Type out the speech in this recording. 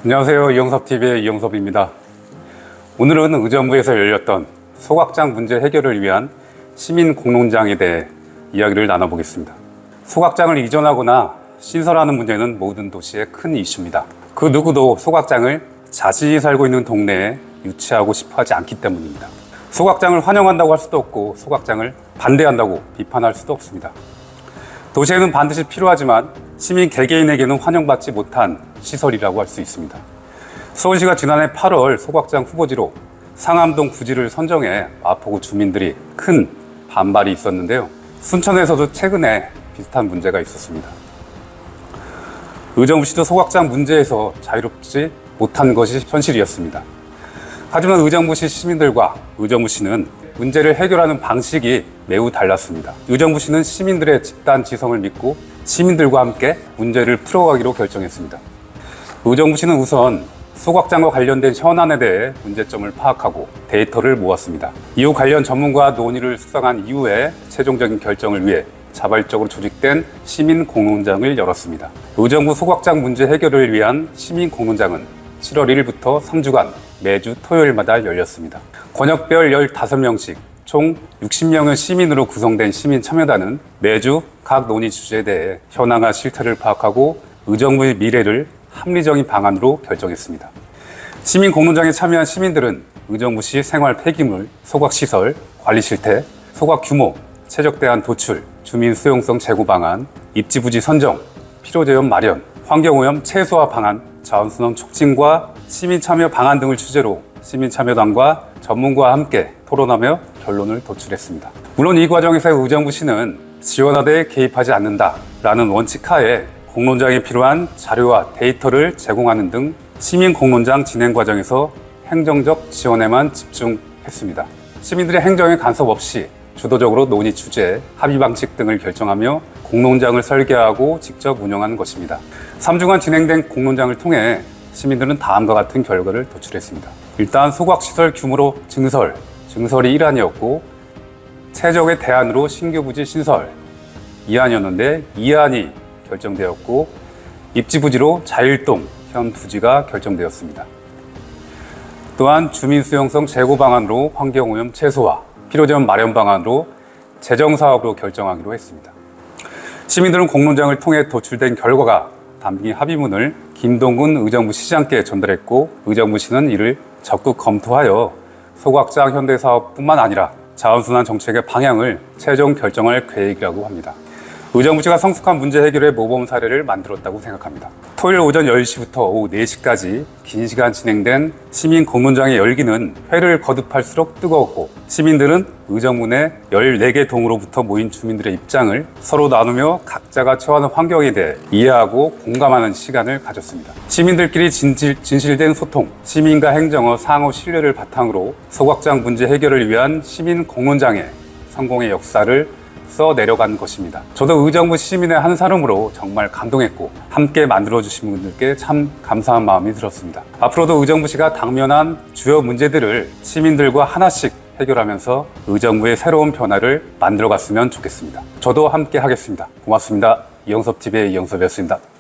안녕하세요. 이영섭TV의 이영섭입니다. 오늘은 의정부에서 열렸던 소각장 문제 해결을 위한 시민공론장에 대해 이야기를 나눠보겠습니다. 소각장을 이전하거나 신설하는 문제는 모든 도시의 큰 이슈입니다. 그 누구도 소각장을 자신이 살고 있는 동네에 유치하고 싶어 하지 않기 때문입니다. 소각장을 환영한다고 할 수도 없고 소각장을 반대한다고 비판할 수도 없습니다. 도시에는 반드시 필요하지만 시민 개개인에게는 환영받지 못한 시설이라고 할 수 있습니다. 서울시가 지난해 8월 소각장 후보지로 상암동 부지를 선정해 마포구 주민들이 큰 반발이 있었는데요. 순천에서도 최근에 비슷한 문제가 있었습니다. 의정부시도 소각장 문제에서 자유롭지 못한 것이 현실이었습니다. 하지만 의정부시 시민들과 의정부시는 문제를 해결하는 방식이 매우 달랐습니다. 의정부시는 시민들의 집단 지성을 믿고 시민들과 함께 문제를 풀어가기로 결정했습니다. 의정부시는 우선 소각장과 관련된 현안에 대해 문제점을 파악하고 데이터를 모았습니다. 이후 관련 전문가 논의를 숙성한 이후에 최종적인 결정을 위해 자발적으로 조직된 시민공론장을 열었습니다. 의정부 소각장 문제 해결을 위한 시민공론장은 7월 1일부터 3주간 매주 토요일마다 열렸습니다. 권역별 15명씩 총 60명의 시민으로 구성된 시민참여단은 매주 각 논의 주제에 대해 현황과 실태를 파악하고 의정부의 미래를 합리적인 방안으로 결정했습니다. 시민공론장에 참여한 시민들은 의정부시 생활 폐기물, 소각시설, 관리 실태, 소각 규모, 최적대안 도출, 주민 수용성 제고 방안, 입지부지 선정, 필요제한 마련, 환경오염 최소화 방안, 자원순환 촉진과 시민참여 방안 등을 주제로 시민참여단과 전문가와 함께 토론하며 결론을 도출했습니다. 물론 이 과정에서 의정부시는 지원하대에 개입하지 않는다라는 원칙하에 공론장에 필요한 자료와 데이터를 제공하는 등 시민공론장 진행 과정에서 행정적 지원에만 집중했습니다. 시민들의 행정에 간섭 없이 주도적으로 논의 주제, 합의 방식 등을 결정하며 공론장을 설계하고 직접 운영한 것입니다. 3주간 진행된 공론장을 통해 시민들은 다음과 같은 결과를 도출했습니다. 일단 소각시설 규모로 증설이 1안이었고 최적의 대안으로 신규 부지 신설 2안이었는데 2안이 결정되었고 입지부지로 자일동 현 부지가 결정되었습니다. 또한 주민 수용성 제고 방안으로 환경오염 최소화, 필요제한 마련 방안으로 재정사업으로 결정하기로 했습니다. 시민들은 공론장을 통해 도출된 결과가 담긴 합의문을 김동근 의정부 시장께 전달했고 의정부시는 이를 적극 검토하여 소각장 현대사업뿐만 아니라 자원순환 정책의 방향을 최종 결정할 계획이라고 합니다. 의정부시가 성숙한 문제 해결의 모범 사례를 만들었다고 생각합니다. 토요일 오전 10시부터 오후 4시까지 긴 시간 진행된 시민 공론장의 열기는 회를 거듭할수록 뜨거웠고 시민들은 의정부 내 14개 동으로부터 모인 주민들의 입장을 서로 나누며 각자가 처하는 환경에 대해 이해하고 공감하는 시간을 가졌습니다. 시민들끼리 진실된 소통, 시민과 행정의 상호 신뢰를 바탕으로 소각장 문제 해결을 위한 시민 공론장의 성공의 역사를 써내려간 것입니다. 저도 의정부 시민의 한 사람으로 정말 감동했고 함께 만들어주신 분들께 참 감사한 마음이 들었습니다. 앞으로도 의정부시가 당면한 주요 문제들을 시민들과 하나씩 해결하면서 의정부의 새로운 변화를 만들어갔으면 좋겠습니다. 저도 함께 하겠습니다. 고맙습니다. 이영섭TV의 이영섭이었습니다.